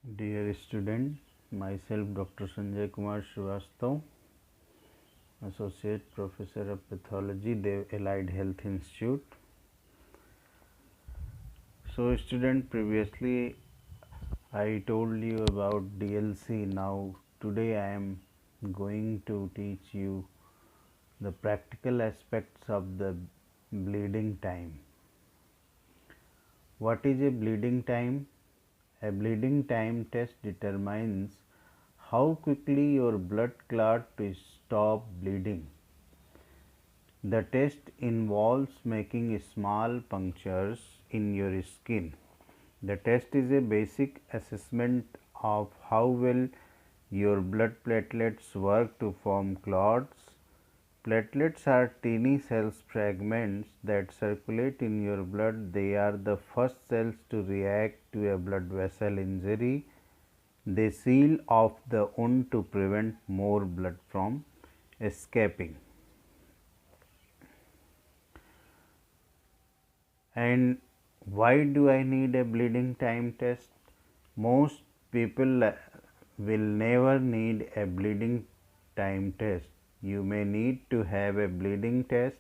Dear student, myself Dr. Sanjay Kumar Srivastav, Associate Professor of Pathology, Dev Allied Health Institute. So student, previously I told you about DLC. Now today I am going to teach you the practical aspects of the bleeding time. What is a bleeding time? A bleeding time test determines how quickly your blood clot to stop bleeding. The test involves making small punctures in your skin. The test is a basic assessment of how well your blood platelets work to form clots. Platelets are tiny cells fragments that circulate in your blood. They are the first cells to react to a blood vessel injury. They seal off the wound to prevent more blood from escaping. And why do I need a bleeding time test? Most people will never need a bleeding time test. You may need to have a bleeding test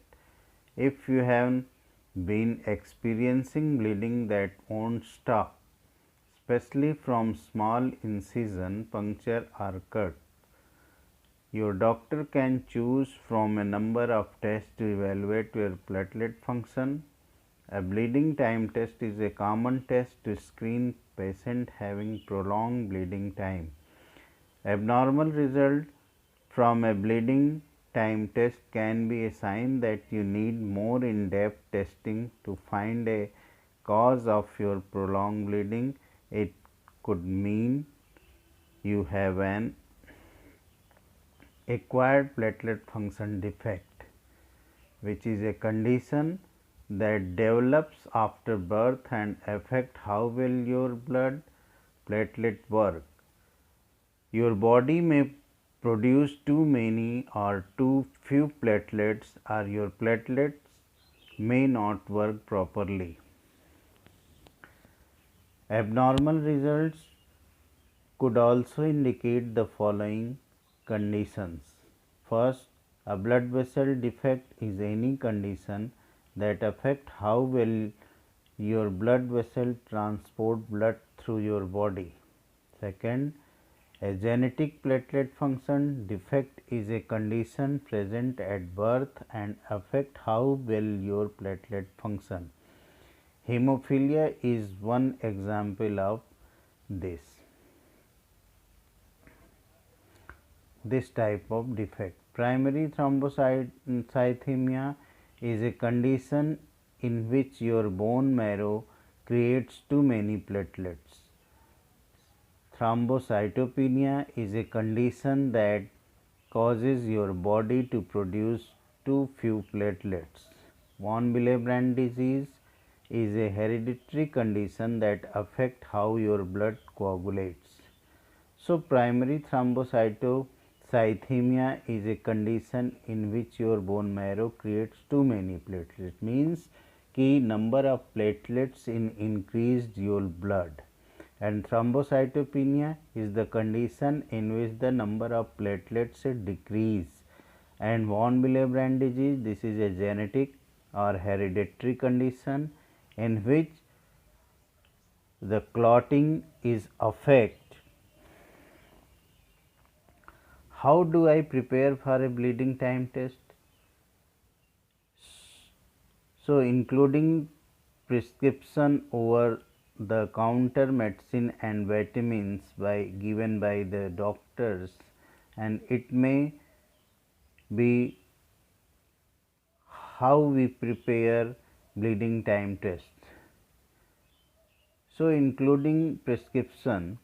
if you have been experiencing bleeding that won't stop, especially from small incision, puncture or cut. Your doctor can choose from a number of tests to evaluate your platelet function. A bleeding time test is a common test to screen patients having prolonged bleeding time. Abnormal result from a bleeding time test can be a sign that you need more in-depth testing to find a cause of your prolonged bleeding. It could mean you have an acquired platelet function defect, which is a condition that develops after birth and affect how well your blood platelet work. Your body may produce too many or too few platelets, or your platelets may not work properly. Abnormal results could also indicate the following conditions. First, a blood vessel defect is any condition that affect how well your blood vessel transport blood through your body. Second, a genetic platelet function defect is a condition present at birth and affect how well your platelet function. Hemophilia is one example of this type of defect. Primary thrombocythemia is a condition in which your bone marrow creates too many platelets. Thrombocytopenia is a condition that causes your body to produce too few platelets. Von Willebrand disease is a hereditary condition that affects how your blood coagulates. So, primary thrombocythemia is a condition in which your bone marrow creates too many platelets. Means कि number of platelets in increased your blood, and thrombocytopenia is the condition in which the number of platelets decrease. And von Willebrand disease, this is a genetic or hereditary condition in which the clotting is affect. How do I prepare for a bleeding time test? So, including prescription over the counter medicine and vitamins given by the doctors, and it may be how we prepare bleeding time test. So, including prescription,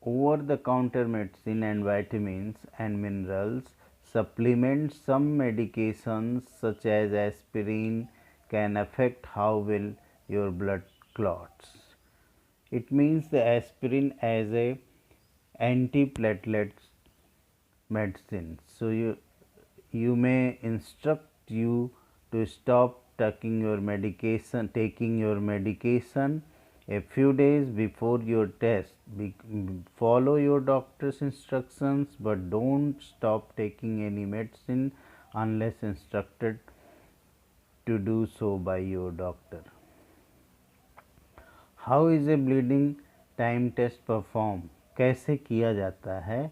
over the counter medicine and vitamins and minerals, supplements, some medications such as aspirin can affect how well your blood clots. It means the aspirin as a antiplatelet medicine. So, you may instruct you to stop taking your medication a few days before your test. Follow your doctor's instructions, but don't stop taking any medicine unless instructed to do so by your doctor. How is a bleeding time test performed? कैसे किया जाता है?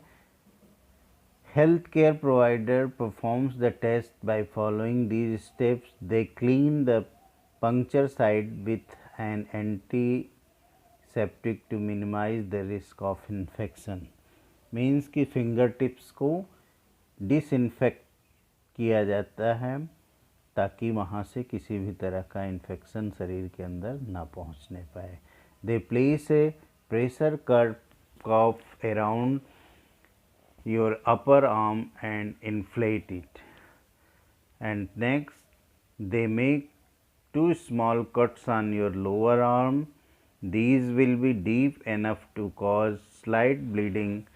Healthcare provider performs the test by following these steps. They clean the puncture site with an antiseptic to minimize the risk of infection. Means कि finger tips को disinfect किया जाता है ताकि वहाँ से किसी भी तरह का इन्फेक्शन शरीर के अंदर ना पहुँचने पाए. They place a pressure cuff around your upper arm and inflate it, and next they make two small cuts on your lower arm. These will be deep enough to cause slight bleeding.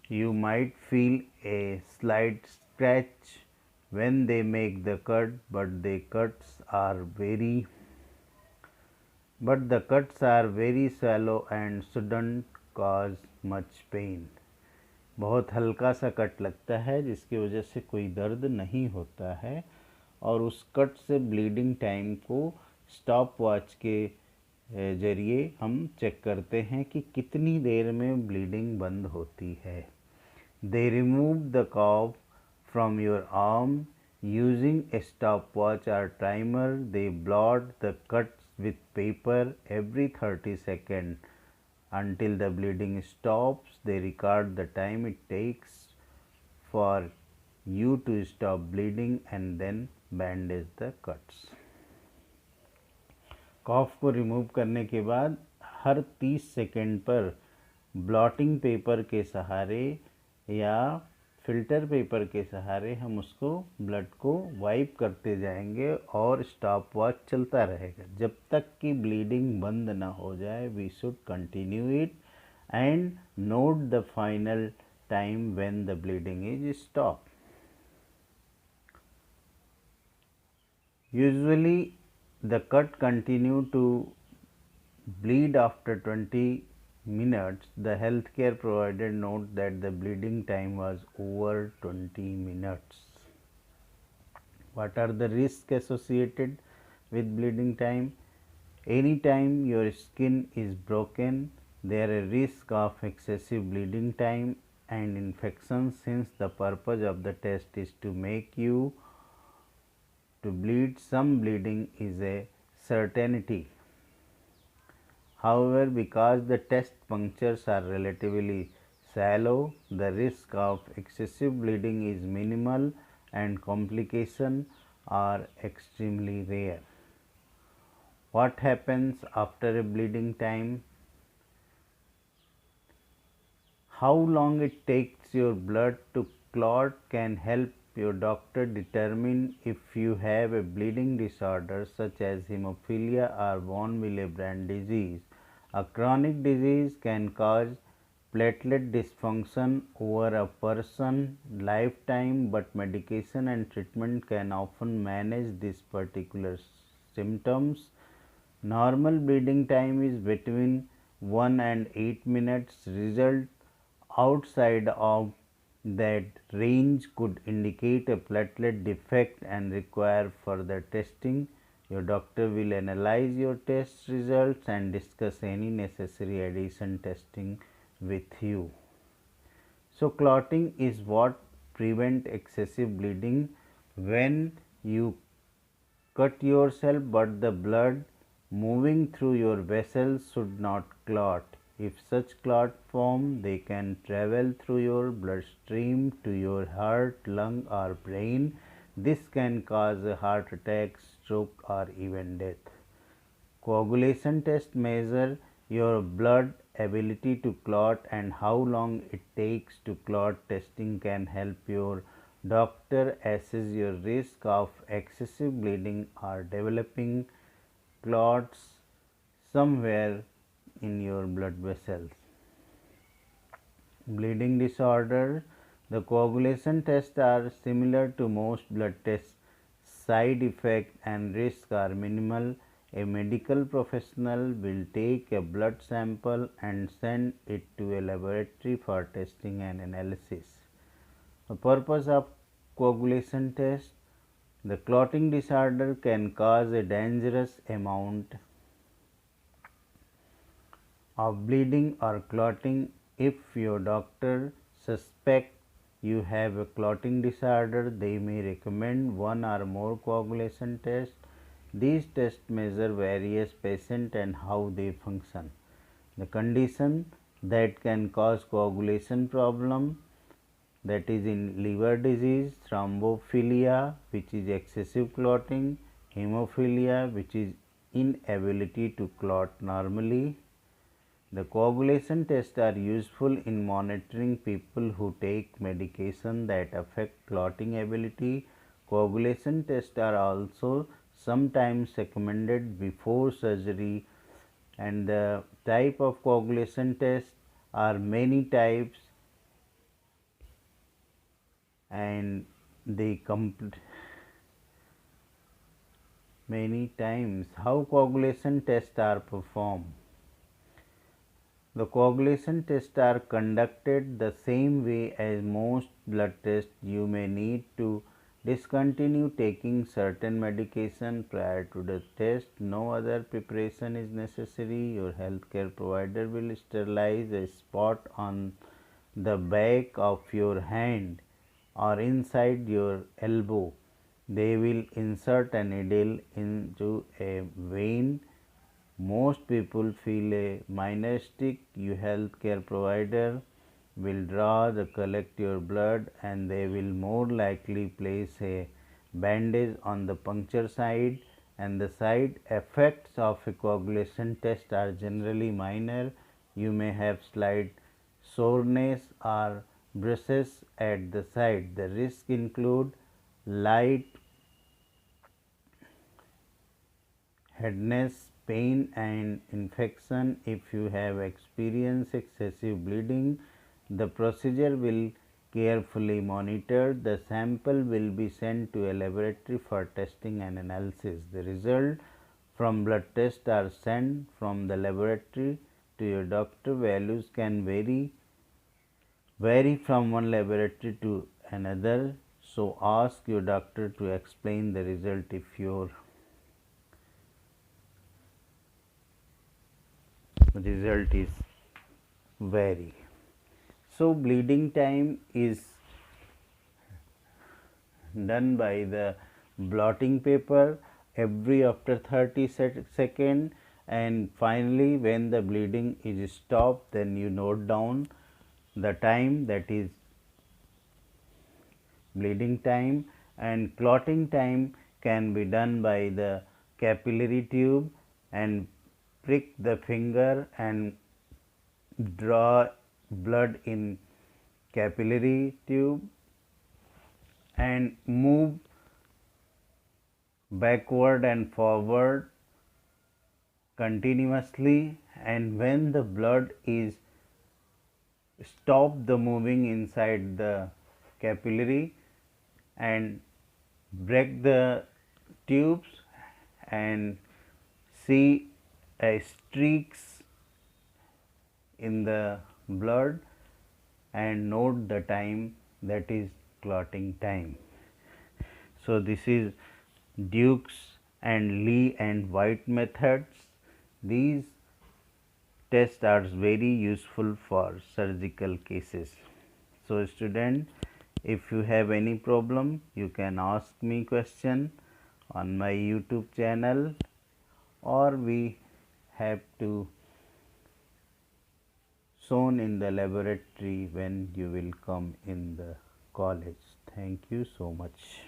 You might feel a slight scratch when they make the cut, but the cuts are very shallow and shouldn't cause much pain. बहुत हल्का सा cut लगता है जिसकी वजह से कोई दर्द नहीं होता है, और उस कट से ब्लीडिंग टाइम को स्टॉप वॉच के ज़रिए हम चेक करते हैं कि कितनी देर में ब्लीडिंग बंद होती है. They remove the cuff from your arm using a stop watch और timer. They blot the cuts with paper every 30 second. Until the bleeding stops, they record the time it takes for you to stop bleeding and then bandage the cuts. कॉफ को remove करने के बाद हर 30 second पर blotting paper के सहारे या filter paper के सहारे हम उसको ब्लड को वाइप करते जाएंगे और स्टॉप वॉच चलता रहेगा जब तक कि ब्लीडिंग बंद ना हो जाए. We should continue it and note the final time when the bleeding is stop. Usually the cut continue to bleed after 20 minutes. The healthcare provider note that the bleeding time was over 20 minutes. What are the risks associated with bleeding time? Anytime your skin is broken, there is a risk of excessive bleeding time and infection. Since the purpose of the test is to make you to bleed, some bleeding is a certainty. However, because the test punctures are relatively shallow, the risk of excessive bleeding is minimal and complications are extremely rare. What happens after a bleeding time? How long it takes your blood to clot can help your doctor determine if you have a bleeding disorder such as hemophilia or von Willebrand disease. A chronic disease can cause platelet dysfunction over a person's lifetime, but medication and treatment can often manage these particular symptoms. Normal bleeding time is between 1 and 8 minutes. Result outside of that range could indicate a platelet defect and require further testing. Your doctor will analyze your test results and discuss any necessary addition testing with you. So, clotting is what prevent excessive bleeding when you cut yourself, but the blood moving through your vessels should not clot. If such clot form, they can travel through your bloodstream to your heart, lung or brain. This can cause a heart attack, stroke or even death. Coagulation test measure your blood ability to clot and how long it takes to clot. Testing can help your doctor assess your risk of excessive bleeding or developing clots somewhere in your blood vessels. Bleeding disorder. The coagulation tests are similar to most blood tests. Side effects and risk are minimal. A medical professional will take a blood sample and send it to a laboratory for testing and analysis. The purpose of coagulation test: the clotting disorder can cause a dangerous amount of bleeding or clotting. If your doctor suspects you have a clotting disorder, they may recommend one or more coagulation tests. These tests measure various patients and how they function. The condition that can cause coagulation problem, that is in liver disease, thrombophilia, which is excessive clotting, hemophilia, which is inability to clot normally. The coagulation tests are useful in monitoring people who take medication that affect clotting ability. Coagulation tests are also sometimes recommended before surgery, and the type of coagulation tests are many types, and they many times. How coagulation tests are performed? The coagulation tests are conducted the same way as most blood tests. You may need to discontinue taking certain medication prior to the test. No other preparation is necessary. Your healthcare provider will sterilize a spot on the back of your hand or inside your elbow. They will insert a needle into a vein. Most people feel a minor stick. Your healthcare provider will draw the collect your blood, and they will more likely place a bandage on the puncture side, and the side effects of a coagulation test are generally minor. You may have slight soreness or bruises at the site. The risks include light headache, pain and infection. If you have experienced excessive bleeding, the procedure will carefully monitored. The sample will be sent to a laboratory for testing and analysis. The result from blood test are sent from the laboratory to your doctor. Values can vary from one laboratory to another, so ask your doctor to explain the result if your result is vary. So, bleeding time is done by the blotting paper every after 30 seconds, and finally when the bleeding is stopped, then you note down the time, that is bleeding time. And clotting time can be done by the capillary tube, and prick the finger and draw blood in capillary tube and move backward and forward continuously, and when the blood is stop the moving inside the capillary, and break the tubes and see a streaks in the blood, and note the time, that is clotting time. So, this is Dukes and Lee and White methods. These tests are very useful for surgical cases. So, student, if you have any problem, you can ask me question on my YouTube channel, or we have to shown in the laboratory when you will come in the college. Thank you so much.